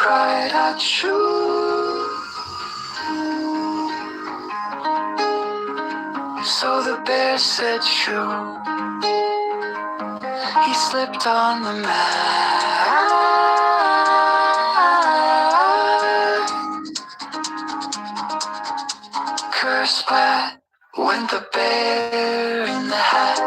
cried out, shoo. So the bear said, shoo. He slipped on the mat. Kersplat went the bear in the hat.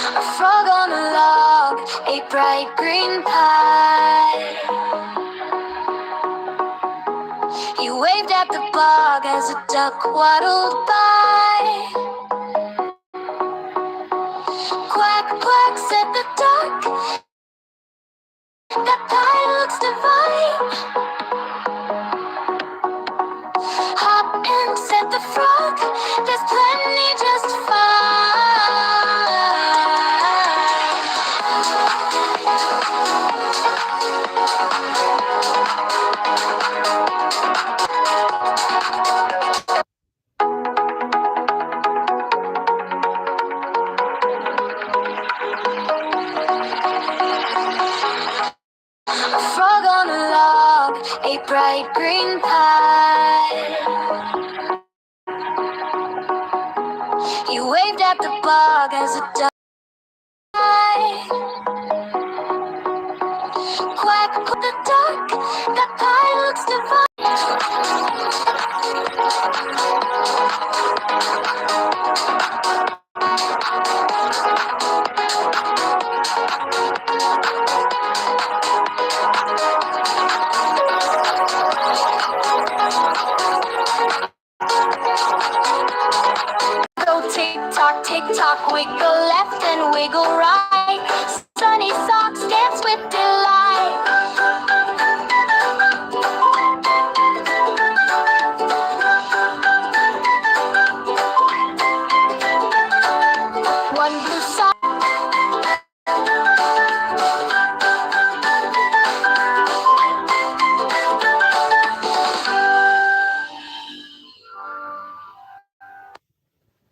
A frog on a log, a bright green pie. He waved at the bog as a duck waddled by. Quack, quack, said the duck, that pie looks divine. Hop in, said the frog, there's plenty just a frog on a log, a bright green pie. He waved at the bog as a duck. Quack, put the duck, that pie looks divine. Go tick tock, wiggle left and wiggle right. Sunny socks dance with delight. One blue sock.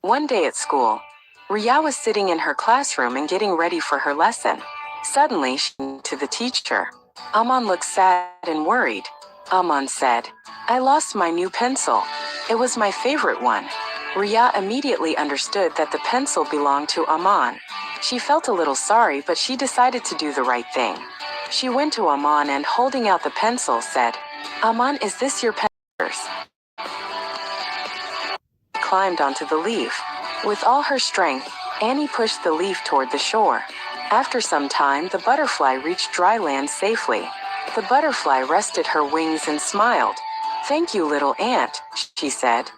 One day at school, Ria was sitting in her classroom and getting ready for her lesson. Suddenly, she turned to the teacher. Aman looked sad and worried. Aman said, "I lost my new pencil. It was my favorite one." Ria immediately understood that the pencil belonged to Aman. She felt a little sorry, but she decided to do the right thing. She went to Aman and, holding out the pencil, said, "Aman, is this your pencil?" Climbed onto the leaf. With all her strength, Annie pushed the leaf toward the shore. After some time, the butterfly reached dry land safely. The butterfly rested her wings and smiled. "Thank you, little ant," she said.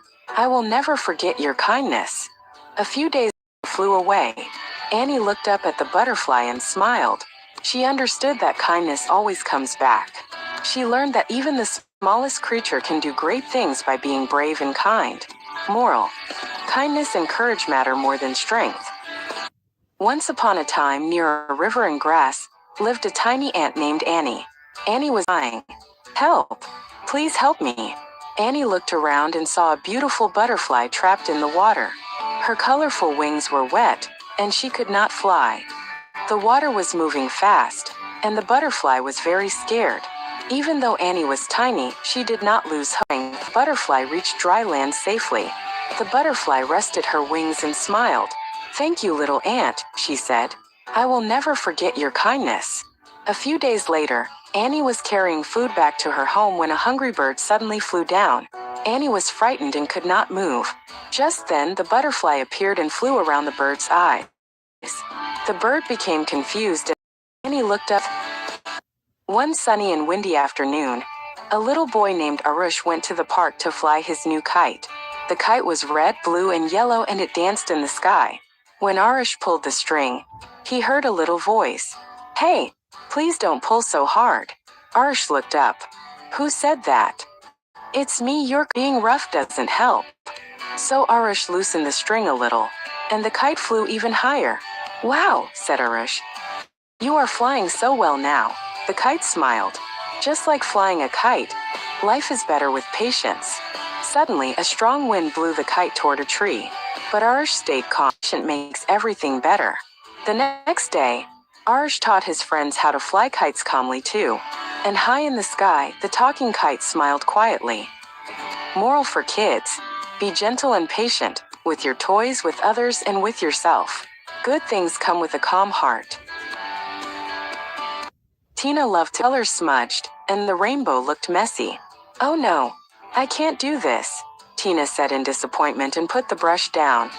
"I will never forget your kindness." A few days flew away. Annie looked up at the butterfly and smiled. She understood that kindness always comes back. She learned that even the smallest creature can do great things by being brave and kind. Moral: kindness and courage matter more than strength. Once upon a time, near a river and grass, lived a tiny ant named Annie. Annie was dying. "Help! Please help me." Annie looked around and saw a beautiful butterfly trapped in the water. Her colorful wings were wet, and she could not fly. The water was moving fast, and the butterfly was very scared. Even though Annie was tiny, she did not lose hope. The butterfly reached dry land safely. The butterfly rested her wings and smiled. "Thank you, little ant," she said. "I will never forget your kindness." A few days later, Annie was carrying food back to her home when a hungry bird suddenly flew down. Annie was frightened and could not move. Just then, the butterfly appeared and flew around the bird's eyes. The bird became confused and Annie looked up. One sunny and windy afternoon, a little boy named Arush went to the park to fly his new kite. The kite was red, blue, and yellow, and it danced in the sky. When Arush pulled the string, he heard a little voice. "Hey, please don't pull so hard." Arush looked up. "Who said that?" "It's me, you're being rough doesn't help." So Arush loosened the string a little, and the kite flew even higher. "Wow," said Arush. You are flying so well now. The kite smiled. Just like flying a kite, life is better with patience. Suddenly, a strong wind blew the kite toward a tree. But Arsh stayed calm. Patience makes everything better. The next day, Arsh taught his friends how to fly kites calmly too. And high in the sky, the talking kite smiled quietly. Moral for kids: be gentle and patient, with your toys, with others, and with yourself. Good things come with a calm heart. Tina loved to colors smudged, and the rainbow looked messy. Oh no, I can't do this, Tina said in disappointment and put the brush down.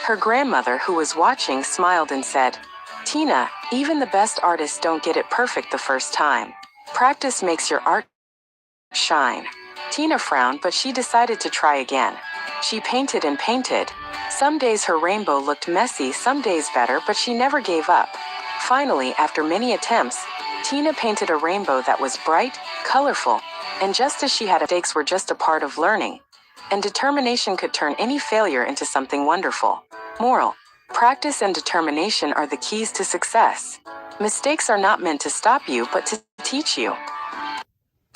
Her grandmother, who was watching, smiled and said, Tina, even the best artists don't get it perfect the first time. Practice makes your art shine. Tina frowned, but she decided to try again. She painted and painted. Some days her rainbow looked messy, some days better, but she never gave up. Finally, after many attempts, Tina painted a rainbow that was bright, colorful, and just as she had, mistakes were just a part of learning, and determination could turn any failure into something wonderful. Moral: practice and determination are the keys to success. Mistakes are not meant to stop you, but to teach you.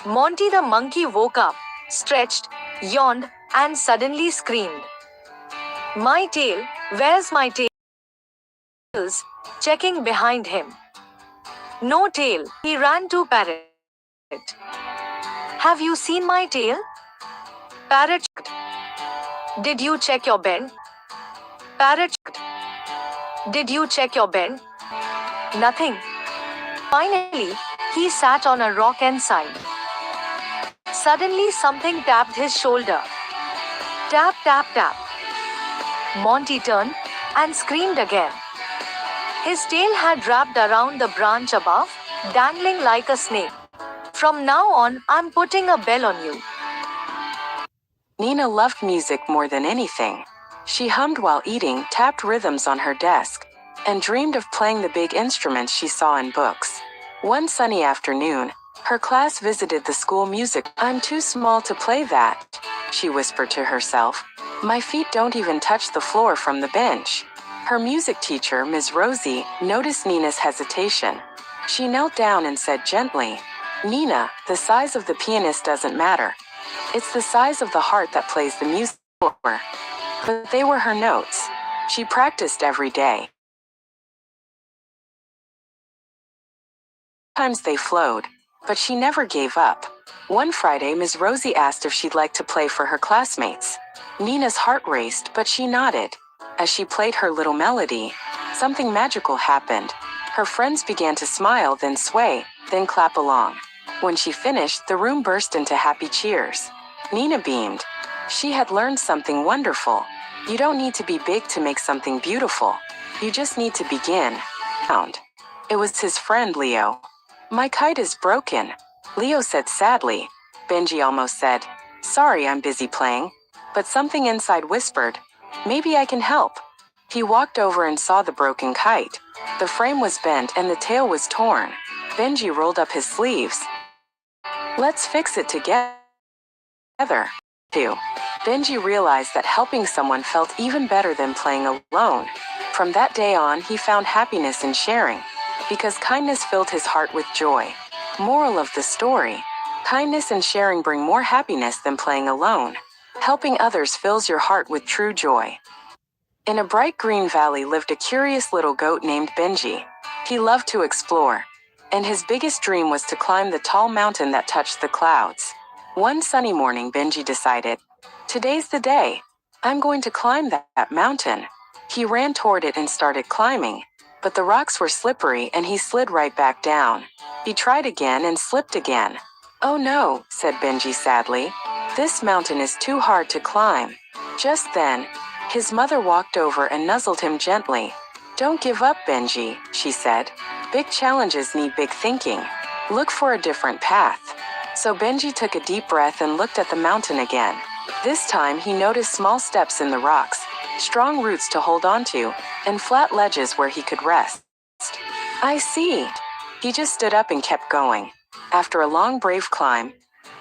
Monty the monkey woke up, stretched, yawned, and suddenly screamed. My tail, where's my tail? Checking behind him. No tail. He ran to Parrot. Have you seen my tail? Parrot. Did you check your bend? Parrot. Did you check your bend? Nothing. Finally, he sat on a rock and sighed. Suddenly something tapped his shoulder. Tap, tap, tap. Monty turned and screamed again. His tail had wrapped around the branch above, dangling like a snake. From now on, I'm putting a bell on you. Nina loved music more than anything. She hummed while eating, tapped rhythms on her desk, and dreamed of playing the big instruments she saw in books. One sunny afternoon, her class visited the school music. I'm too small to play that, she whispered to herself. My feet don't even touch the floor from the bench. Her music teacher, Ms. Rosie, noticed Nina's hesitation. She knelt down and said gently, Nina, the size of the pianist doesn't matter. It's the size of the heart that plays the music. But they were her notes. She practiced every day. Sometimes they flowed, but she never gave up. One Friday, Ms. Rosie asked if she'd like to play for her classmates. Nina's heart raced, but she nodded. As she played her little melody, something magical happened. Her friends began to smile, then sway, then clap along. When she finished, the room burst into happy cheers. Nina beamed. She had learned something wonderful. You don't need to be big to make something beautiful. You just need to begin. It was his friend Leo. My kite is broken, Leo said sadly. Benji almost said, sorry, I'm busy playing. But something inside whispered, maybe I can help. He walked over and saw the broken kite. The frame was bent and the tail was torn. Benji rolled up his sleeves. Let's fix it together. Benji realized that helping someone felt even better than playing alone. From that day on, he found happiness in sharing, because kindness filled his heart with joy. Moral of the story: kindness and sharing bring more happiness than playing alone. Helping others fills your heart with true joy. In a bright green valley lived a curious little goat named Benji. He loved to explore, and his biggest dream was to climb the tall mountain that touched the clouds. One sunny morning, Benji decided, today's the day. I'm going to climb that mountain. He ran toward it and started climbing, but the rocks were slippery and he slid right back down. He tried again and slipped again. Oh no, said Benji sadly. This mountain is too hard to climb. Just then, his mother walked over and nuzzled him gently. Don't give up, Benji, she said. Big challenges need big thinking. Look for a different path. So Benji took a deep breath and looked at the mountain again. This time he noticed small steps in the rocks, strong roots to hold onto, and flat ledges where he could rest. I see. He just stood up and kept going. After a long, brave climb,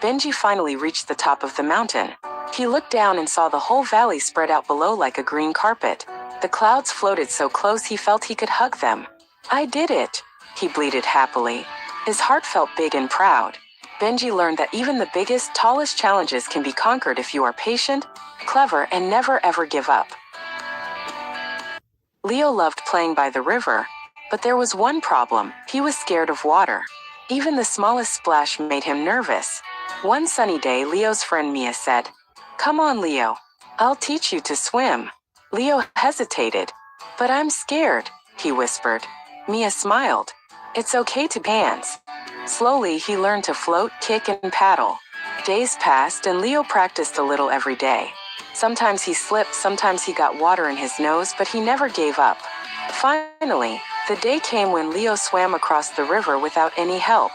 Benji finally reached the top of the mountain. He looked down and saw the whole valley spread out below like a green carpet. The clouds floated so close he felt he could hug them. I did it, he bleated happily. His heart felt big and proud. Benji learned that even the biggest, tallest challenges can be conquered if you are patient, clever, and never ever give up. Leo loved playing by the river, but there was one problem: he was scared of water. Even the smallest splash made him nervous. One sunny day, Leo's friend Mia said, "Come on, Leo. I'll teach you to swim." Leo hesitated. "But I'm scared," he whispered. Mia smiled. "It's okay to dance." Slowly, he learned to float, kick, and paddle. Days passed and Leo practiced a little every day. Sometimes he slipped, sometimes he got water in his nose, but he never gave up. Finally, the day came when Leo swam across the river without any help.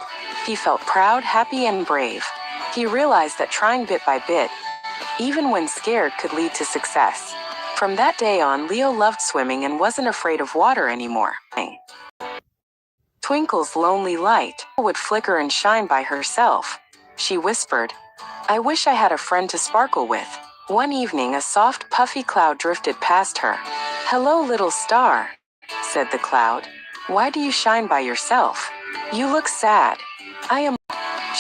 He felt proud, happy, and brave. He realized that trying bit by bit, even when scared, could lead to success. From that day on, Leo loved swimming and wasn't afraid of water anymore. Twinkle's lonely light would flicker and shine by herself. She whispered, "I wish I had a friend to sparkle with." One evening, a soft, puffy cloud drifted past her. "Hello, little star," said the cloud. "Why do you shine by yourself? You look sad." "I am."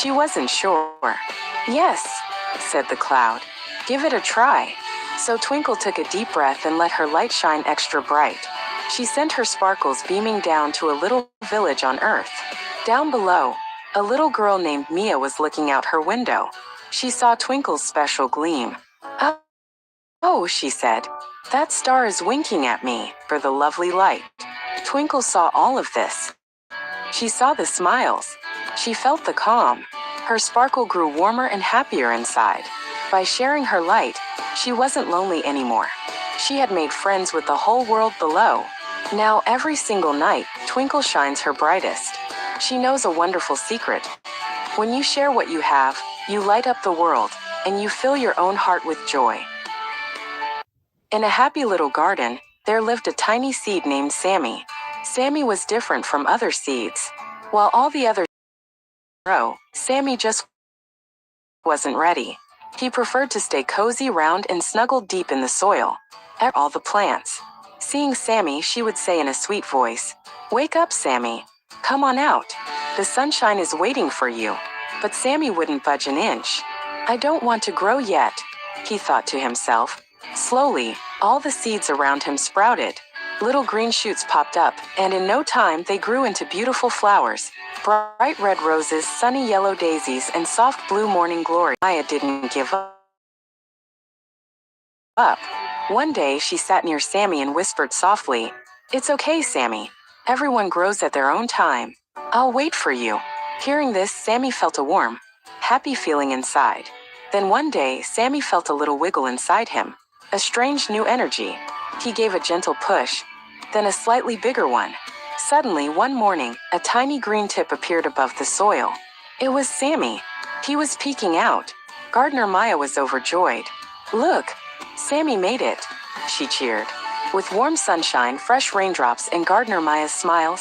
She wasn't sure. "Yes," said the cloud. "Give it a try." So Twinkle took a deep breath and let her light shine extra bright. She sent her sparkles beaming down to a little village on Earth. Down below, a little girl named Mia was looking out her window. She saw Twinkle's special gleam. "Oh," she said, "that star is winking at me for the lovely light." Twinkle saw all of this. She saw the smiles. She felt the calm. Her sparkle grew warmer and happier inside. By sharing her light, she wasn't lonely anymore. She had made friends with the whole world below. Now every single night, Twinkle shines her brightest. She knows a wonderful secret. When you share what you have, you light up the world, and you fill your own heart with joy. In a happy little garden, there lived a tiny seed named Sammy. Sammy was different from other seeds. While all the others grow, Sammy just wasn't ready. He preferred to stay cozy, round, and snuggled deep in the soil. All the plants. Seeing Sammy, she would say in a sweet voice, "Wake up, Sammy. Come on out. The sunshine is waiting for you." But Sammy wouldn't budge an inch. "I don't want to grow yet," he thought to himself. Slowly, all the seeds around him sprouted. Little green shoots popped up, and in no time they grew into beautiful flowers. Bright red roses, sunny yellow daisies, and soft blue morning glory. Maya didn't give up. One day she sat near Sammy and whispered softly, "It's okay, Sammy. Everyone grows at their own time. I'll wait for you." Hearing this, Sammy felt a warm, happy feeling inside. Then one day, Sammy felt a little wiggle inside him. A strange new energy. He gave a gentle push, then a slightly bigger one. Suddenly, one morning, a tiny green tip appeared above the soil. It was Sammy. He was peeking out. Gardener Maya was overjoyed. "Look, Sammy made it," she cheered. With warm sunshine, fresh raindrops, and Gardener Maya's smile,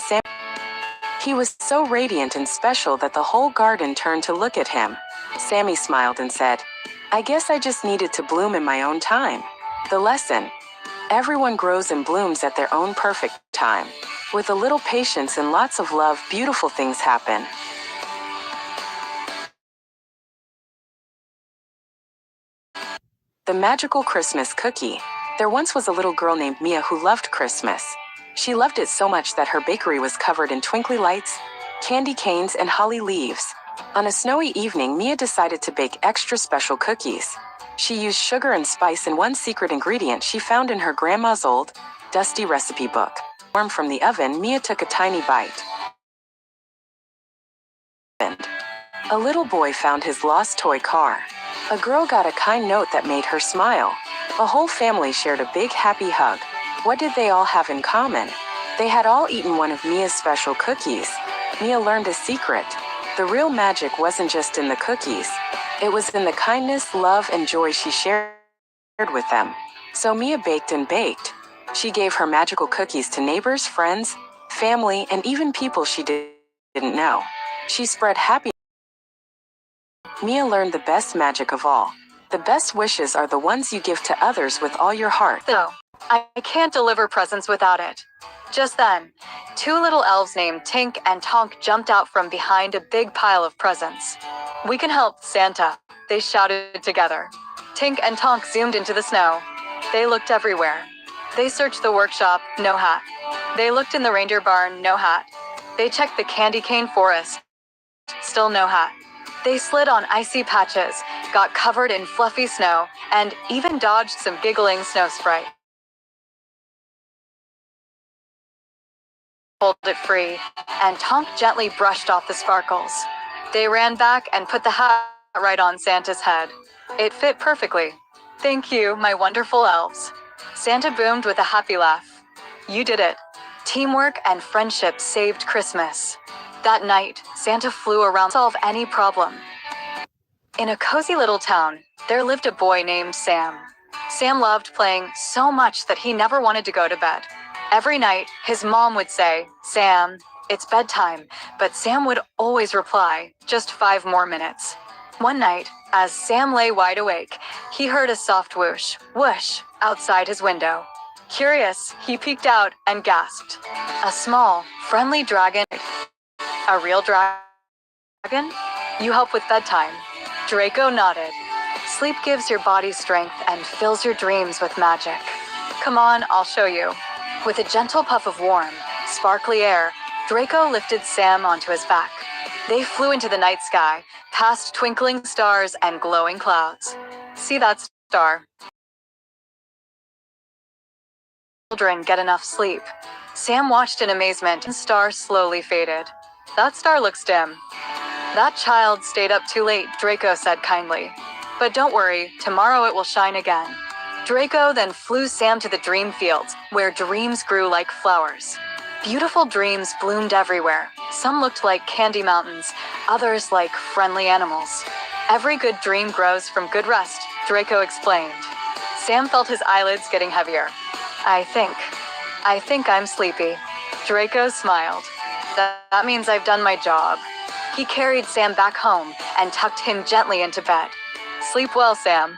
he was so radiant and special that the whole garden turned to look at him. Sammy smiled and said, "I guess I just needed to bloom in my own time." The lesson: everyone grows and blooms at their own perfect time. With a little patience and lots of love, beautiful things happen. The magical Christmas cookie. There once was a little girl named Mia who loved Christmas. She loved it so much that her bakery was covered in twinkly lights, candy canes, and holly leaves. On a snowy evening, Mia decided to bake extra special cookies. She used sugar and spice and one secret ingredient she found in her grandma's old, dusty recipe book. Warm from the oven, Mia took a tiny bite. A little boy found his lost toy car. A girl got a kind note that made her smile. A whole family shared a big happy hug. What did they all have in common? They had all eaten one of Mia's special cookies. Mia learned a secret. The real magic wasn't just in the cookies. It was in the kindness, love, and joy she shared with them. So Mia baked and baked. She gave her magical cookies to neighbors, friends, family, and even people she didn't know. She spread happiness. Mia learned the best magic of all. The best wishes are the ones you give to others with all your heart. I can't deliver presents without it. Just then, two little elves named Tink and Tonk jumped out from behind a big pile of presents. We can help, Santa, they shouted together. Tink and Tonk zoomed into the snow. They looked everywhere. They searched the workshop, no hat. They looked in the reindeer barn, no hat. They checked the candy cane forest, still no hat. They slid on icy patches, got covered in fluffy snow, and even dodged some giggling snow sprite. Pulled it free, and Tonk gently brushed off the sparkles. They ran back and put the hat right on Santa's head. It fit perfectly. Thank you, my wonderful elves. Santa boomed with a happy laugh. You did it. Teamwork and friendship saved Christmas. That night, Santa flew around to solve any problem. In a cozy little town, there lived a boy named Sam. Sam loved playing so much that he never wanted to go to bed. Every night, his mom would say, Sam, it's bedtime, but Sam would always reply, just 5 more minutes. One night, as Sam lay wide awake, he heard a soft whoosh, whoosh, outside his window. Curious, he peeked out and gasped. A small, friendly dragon. A real dragon? You help with bedtime. Draco nodded. Sleep gives your body strength and fills your dreams with magic. Come on, I'll show you. With a gentle puff of warm, sparkly air, Draco lifted Sam onto his back. They flew into the night sky, past twinkling stars and glowing clouds. See that star? Children get enough sleep. Sam watched in amazement and the star slowly faded. That star looks dim. That child stayed up too late, Draco said kindly. But don't worry, tomorrow it will shine again. Draco then flew Sam to the dream fields, where dreams grew like flowers. Beautiful dreams bloomed everywhere. Some looked like candy mountains, others like friendly animals. Every good dream grows from good rest, Draco explained. Sam felt his eyelids getting heavier. I think I'm sleepy. Draco smiled. That means I've done my job. He carried Sam back home and tucked him gently into bed. Sleep well, Sam.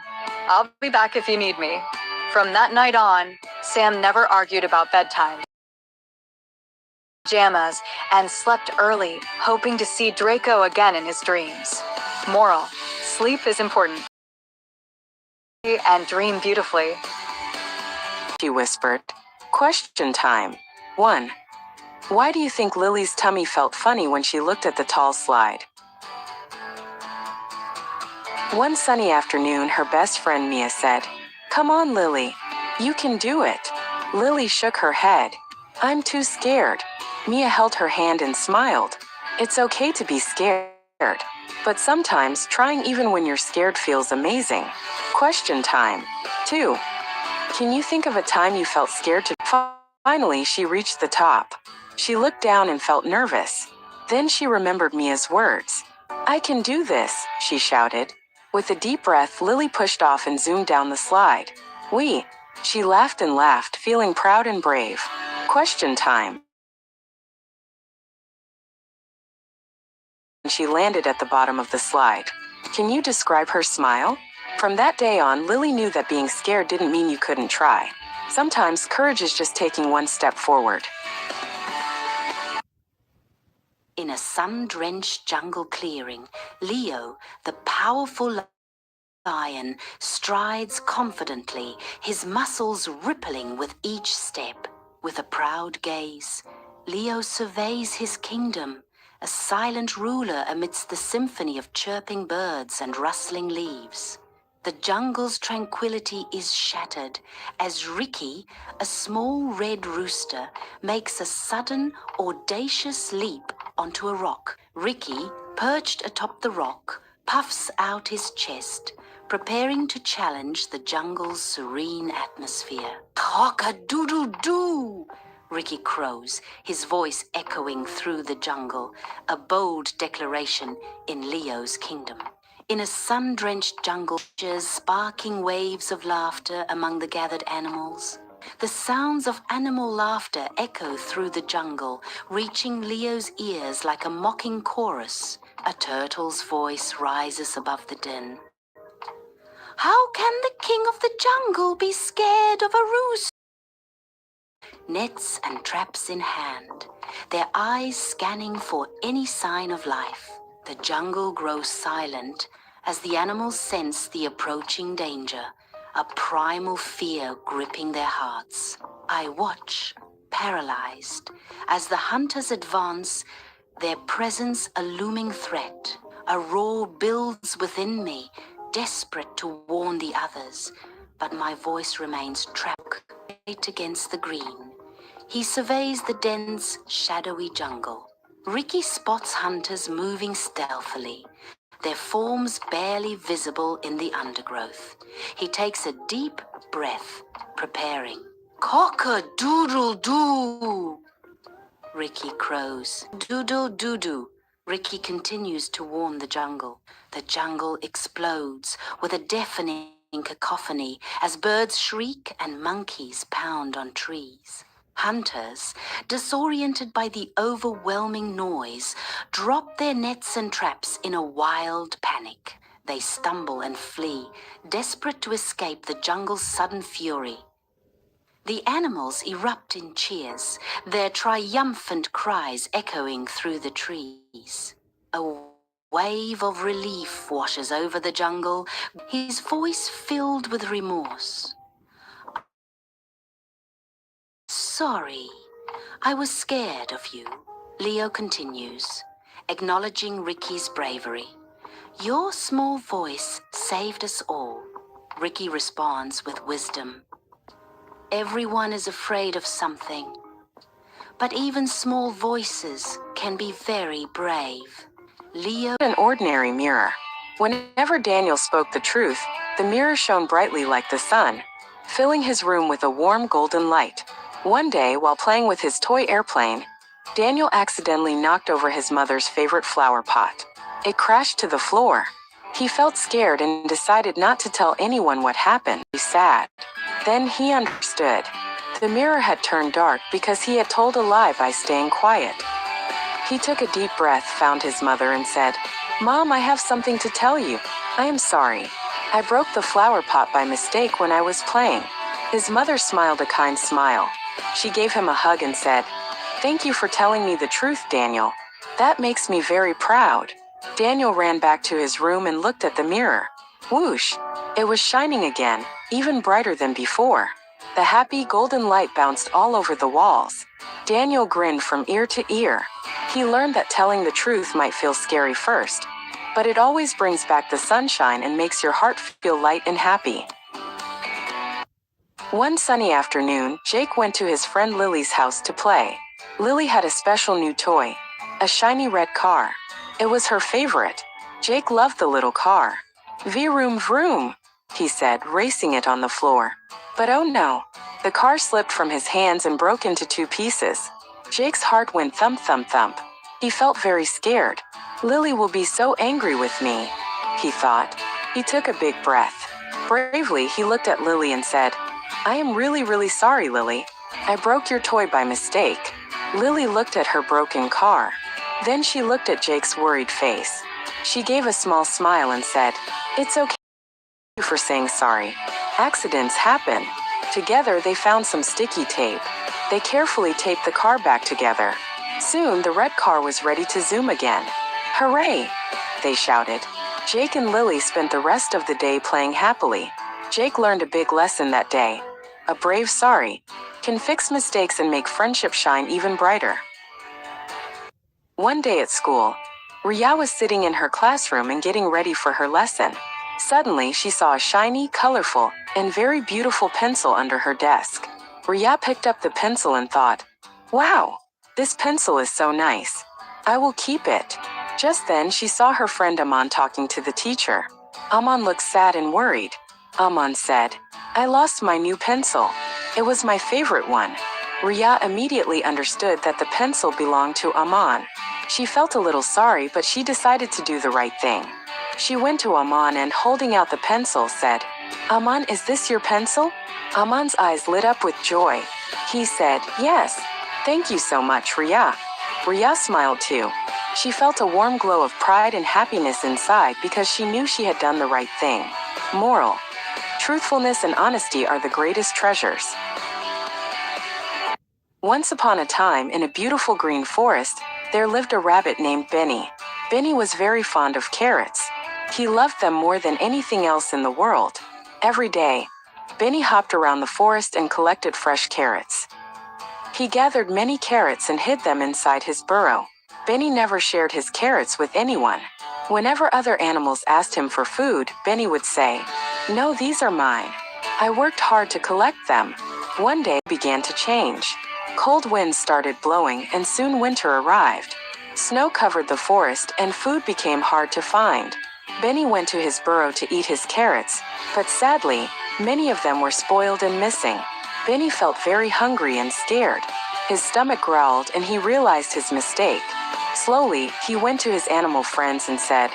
I'll be back if you need me. From that night on, Sam never argued about bedtime, pajamas, and slept early, hoping to see Draco again in his dreams. Moral: sleep is important. And dream beautifully. She whispered. Question time. 1. Why do you think Lily's tummy felt funny when she looked at the tall slide? One sunny afternoon, her best friend Mia said, Come on, Lily. You can do it. Lily shook her head. I'm too scared. Mia held her hand and smiled. It's okay to be scared. But sometimes trying even when you're scared feels amazing. Question time. 2. Can you think of a time you felt scared to... Finally, she reached the top. She looked down and felt nervous. Then she remembered Mia's words. I can do this, she shouted. With a deep breath, Lily pushed off and zoomed down the slide. She laughed and laughed, feeling proud and brave. Question time. She landed at the bottom of the slide. Can you describe her smile? From that day on, Lily knew that being scared didn't mean you couldn't try. Sometimes courage is just taking one step forward. In a sun-drenched jungle clearing, Leo, the powerful lion, strides confidently, his muscles rippling with each step. With a proud gaze, Leo surveys his kingdom, a silent ruler amidst the symphony of chirping birds and rustling leaves. The jungle's tranquility is shattered as Ricky, a small red rooster, makes a sudden, audacious leap onto a rock. Ricky, perched atop the rock, puffs out his chest, preparing to challenge the jungle's serene atmosphere. Cock-a-doodle-doo! Ricky crows, his voice echoing through the jungle, a bold declaration in Leo's kingdom. In a sun-drenched jungle, sparking waves of laughter among the gathered animals. The sounds of animal laughter echo through the jungle, reaching Leo's ears like a mocking chorus. A turtle's voice rises above the din. How can the king of the jungle be scared of a rooster? nets and traps in hand, their eyes scanning for any sign of life. The jungle grows silent as the animals sense the approaching danger, a primal fear gripping their hearts. I watch, paralyzed, as the hunters advance, their presence a looming threat. A roar builds within me, desperate to warn the others, but my voice remains trapped right against the green. He surveys the dense, shadowy jungle. Ricky spots hunters moving stealthily, their forms barely visible in the undergrowth. He takes a deep breath, preparing. Cock-a-doodle-doo! Ricky crows. Doodle-doo-doo. Ricky continues to warn the jungle. The jungle explodes with a deafening cacophony as birds shriek and monkeys pound on trees. Hunters, disoriented by the overwhelming noise, drop their nets and traps in a wild panic. They stumble and flee, desperate to escape the jungle's sudden fury. The animals erupt in cheers, their triumphant cries echoing through the trees. A wave of relief washes over the jungle, his voice filled with remorse. Sorry, I was scared of you, Leo continues, acknowledging Ricky's bravery. Your small voice saved us all. Ricky responds with wisdom. Everyone is afraid of something, but even small voices can be very brave. Leo. An ordinary mirror. Whenever Daniel spoke the truth, the mirror shone brightly like the sun, filling his room with a warm golden light. One day, while playing with his toy airplane, Daniel accidentally knocked over his mother's favorite flower pot. It crashed to the floor. He felt scared and decided not to tell anyone what happened. He was sad. Then he understood. The mirror had turned dark because he had told a lie by staying quiet. He took a deep breath, found his mother, and said, "Mom, I have something to tell you. I am sorry. I broke the flower pot by mistake when I was playing." His mother smiled a kind smile. She gave him a hug and said, "Thank you for telling me the truth, Daniel. That makes me very proud." Daniel ran back to his room and looked at the mirror. Whoosh! It was shining again, even brighter than before. The happy golden light bounced all over the walls. Daniel grinned from ear to ear. He learned that telling the truth might feel scary first, but it always brings back the sunshine and makes your heart feel light and happy. One sunny afternoon, Jake went to his friend Lily's house to play. Lily had a special new toy, a shiny red car. It was her favorite. Jake loved the little car. "Vroom vroom," he said, racing it on the floor. But oh no, the car slipped from his hands and broke into two pieces. Jake's heart went thump thump thump. He felt very scared. Lily will be so angry with me, he thought. He took a big breath. Bravely, he looked at Lily and said, "I am really sorry, Lily. I broke your toy by mistake." Lily looked at her broken car. Then she looked at Jake's worried face. She gave a small smile and said, "It's okay. Thank you for saying sorry. Accidents happen." Together, they found some sticky tape. They carefully taped the car back together. Soon, the red car was ready to zoom again. "Hooray!" they shouted. Jake and Lily spent the rest of the day playing happily. Jake learned a big lesson that day. A brave sorry can fix mistakes and make friendship shine even brighter. One day at school, Ria was sitting in her classroom and getting ready for her lesson. Suddenly, she saw a shiny, colorful, and very beautiful pencil under her desk. Ria picked up the pencil and thought, "Wow, this pencil is so nice. I will keep it." Just then, she saw her friend Aman talking to the teacher. Aman looked sad and worried. Aman said, "I lost my new pencil. It was my favorite one." Ria immediately understood that the pencil belonged to Aman. She felt a little sorry, but she decided to do the right thing. She went to Aman and, holding out the pencil, said, "Aman, is this your pencil?" Aman's eyes lit up with joy. He said, "Yes. Thank you so much, Ria." Ria smiled too. She felt a warm glow of pride and happiness inside because she knew she had done the right thing. Moral: truthfulness and honesty are the greatest treasures. Once upon a time, in a beautiful green forest, there lived a rabbit named Benny. Benny was very fond of carrots. He loved them more than anything else in the world. Every day, Benny hopped around the forest and collected fresh carrots. He gathered many carrots and hid them inside his burrow. Benny never shared his carrots with anyone. Whenever other animals asked him for food, Benny would say, "No, these are mine. I worked hard to collect them." One day began to change. Cold winds started blowing and soon winter arrived. Snow covered the forest and food became hard to find. Benny went to his burrow to eat his carrots, but sadly, many of them were spoiled and missing. Benny felt very hungry and scared. His stomach growled and he realized his mistake. Slowly, he went to his animal friends and said,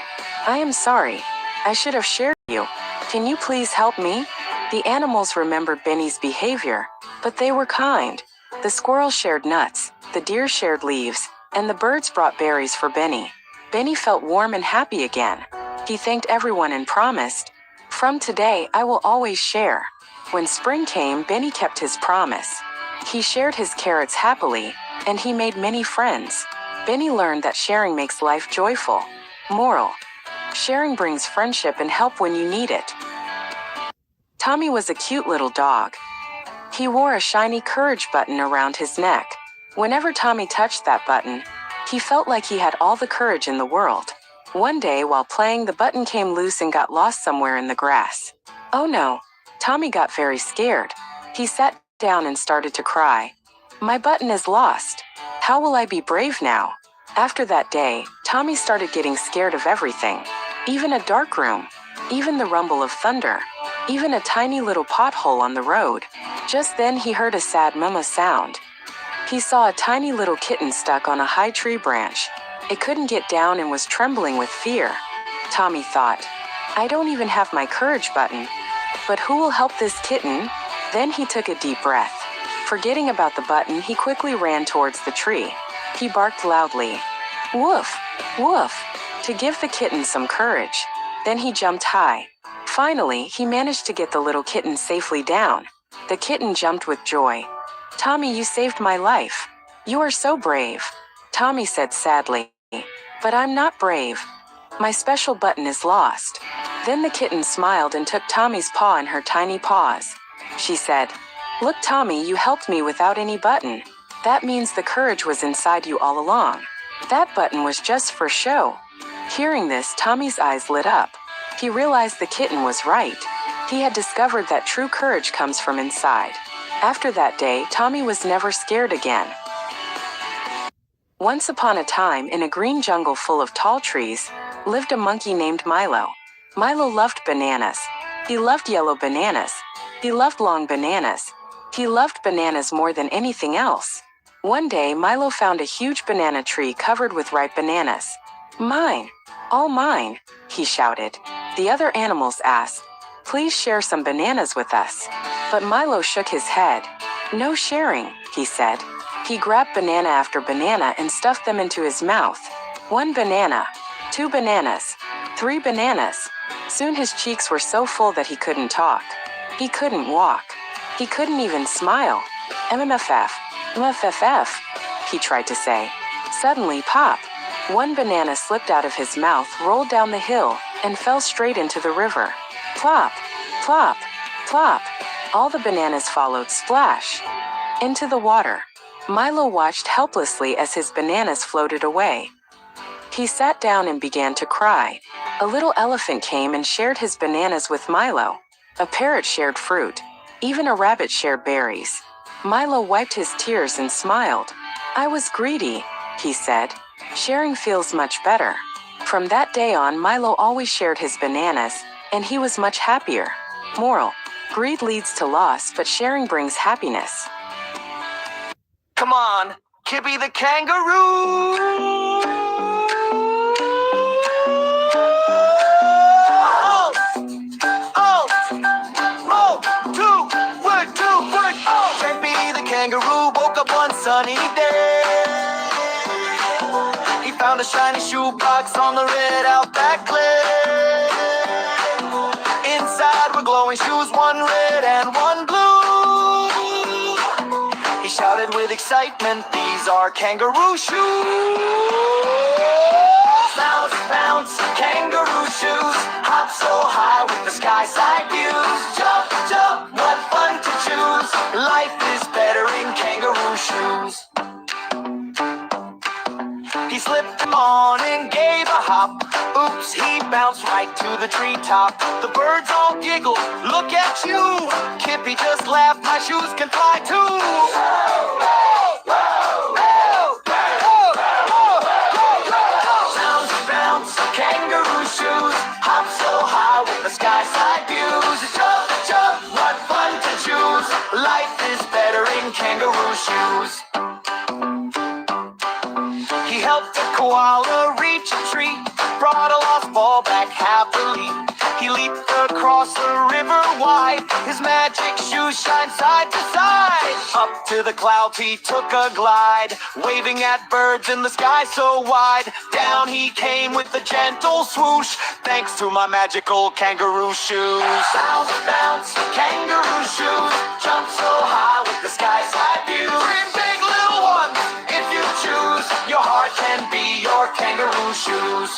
"I am sorry. I should have shared you. Can you please help me?" The animals remembered Benny's behavior, but they were kind. The squirrels shared nuts, the deer shared leaves, and the birds brought berries for Benny. Benny felt warm and happy again. He thanked everyone and promised, "From today, I will always share." When spring came, Benny kept his promise. He shared his carrots happily, and he made many friends. Benny learned that sharing makes life joyful. Moral: sharing brings friendship and help when you need it. Tommy was a cute little dog. He wore a shiny courage button around his neck. Whenever Tommy touched that button, he felt like he had all the courage in the world. One day, while playing, the button came loose and got lost somewhere in the grass. Oh no! Tommy got very scared. He sat down and started to cry. "My button is lost. How will I be brave now?" After that day, Tommy started getting scared of everything. Even a dark room. Even the rumble of thunder. Even a tiny little pothole on the road. Just then he heard a sad mama sound. He saw a tiny little kitten stuck on a high tree branch. It couldn't get down and was trembling with fear. Tommy thought, "I don't even have my courage button. But who will help this kitten?" Then he took a deep breath. Forgetting about the button, he quickly ran towards the tree. He barked loudly, "Woof, woof," to give the kitten some courage. Then he jumped high. Finally, he managed to get the little kitten safely down. The kitten jumped with joy. "Tommy, you saved my life. You are so brave," Tommy said sadly. "But I'm not brave. My special button is lost." Then the kitten smiled and took Tommy's paw in her tiny paws. She said, "Look, Tommy, you helped me without any button. That means the courage was inside you all along. That button was just for show." Hearing this, Tommy's eyes lit up. He realized the kitten was right. He had discovered that true courage comes from inside. After that day, Tommy was never scared again. Once upon a time, in a green jungle full of tall trees, lived a monkey named Milo. Milo loved bananas. He loved yellow bananas. He loved long bananas. He loved bananas more than anything else. One day, Milo found a huge banana tree covered with ripe bananas. "Mine! All mine!" he shouted. The other animals asked, "Please share some bananas with us." But Milo shook his head. "No sharing," he said. He grabbed banana after banana and stuffed them into his mouth. 1 banana, 2 bananas, 3 bananas. Soon his cheeks were so full that he couldn't talk. He couldn't walk. He couldn't even smile. MMFF, MFFF, he tried to say. Suddenly, pop! 1 banana slipped out of his mouth, rolled down the hill, and fell straight into the river. Plop! Plop! Plop! All the bananas followed splash into the water. Milo watched helplessly as his bananas floated away. He sat down and began to cry. A little elephant came and shared his bananas with Milo. A parrot shared fruit. Even a rabbit shared berries. Milo wiped his tears and smiled. "I was greedy," he said. "Sharing feels much better." From that day on, Milo always shared his bananas, and he was much happier. Moral: greed leads to loss, but sharing brings happiness. Come on, Kippy the kangaroo! Oh, roll, two, word, oh! Kippy the kangaroo woke up one sunny day. He found a shiny shoebox on the red Outback clay. Inside were glowing shoes, one red and one blue. He shouted with excitement, these are kangaroo shoes. Bounce, bounce, kangaroo shoes. Hop so high with the sky side views. Jump, jump, what fun to choose. Life is better in kangaroo shoes. He slipped them on and gave a hop. Oops, he bounced right to the treetop. The birds all giggled, look at you. Kippy just laughed, my shoes can fly too. Bounce, bounce, kangaroo shoes. Hop so high with the sky side views. Jump, jump, what fun to choose. Life is better in kangaroo shoes. He helped a koala reach a tree, brought a lost ball back happily. He leaped across the river wide, his magic shoes shine side to side. Up to the clouds he took a glide, waving at birds in the sky so wide. Down he came with a gentle swoosh, thanks to my magical kangaroo shoes. Bounce, bounce, kangaroo shoes, jump so high with the sky side view. Dream big, little ones, if you choose, your heart can be your kangaroo shoes.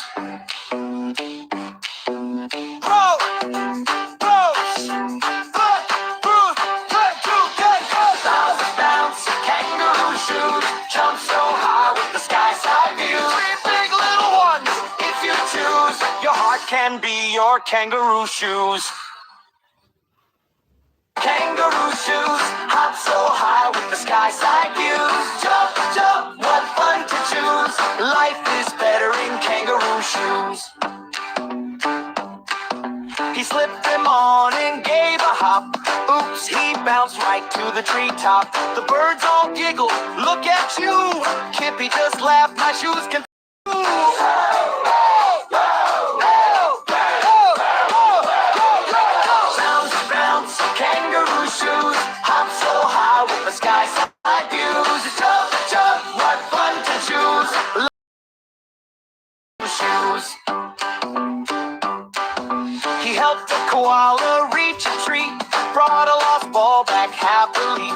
Bounce, bounce, kangaroo shoes, jump so high with the sky side view. Three big little ones, if you choose, your heart can be your kangaroo shoes. Kangaroo shoes, hop so high with the sky side views. Jump, jump, what fun to choose. Life is better in kangaroo shoes. He slipped them on and gave a hop. Oops, he bounced right to the treetop. The birds all giggled, look at you. Kippy just laughed, my shoes can bounce, bounce, kangaroo shoes. Hop so high with the sky side views. Jump, jump, what fun to choose. Shoes. He helped a koala reach a tree, brought a lost ball back happily.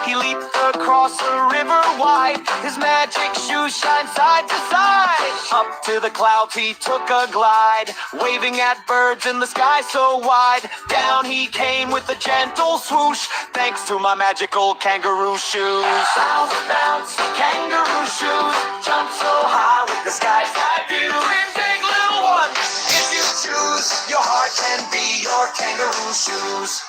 He leaped across the river wide, his magic shoes shine side to side. Up to the clouds he took a glide, waving at birds in the sky so wide. Down he came with a gentle swoosh, thanks to my magical kangaroo shoes. Bounce, bounce, kangaroo shoes, jump so high with the sky side view. Dream big, little ones, if you choose, your heart can be your kangaroo shoes.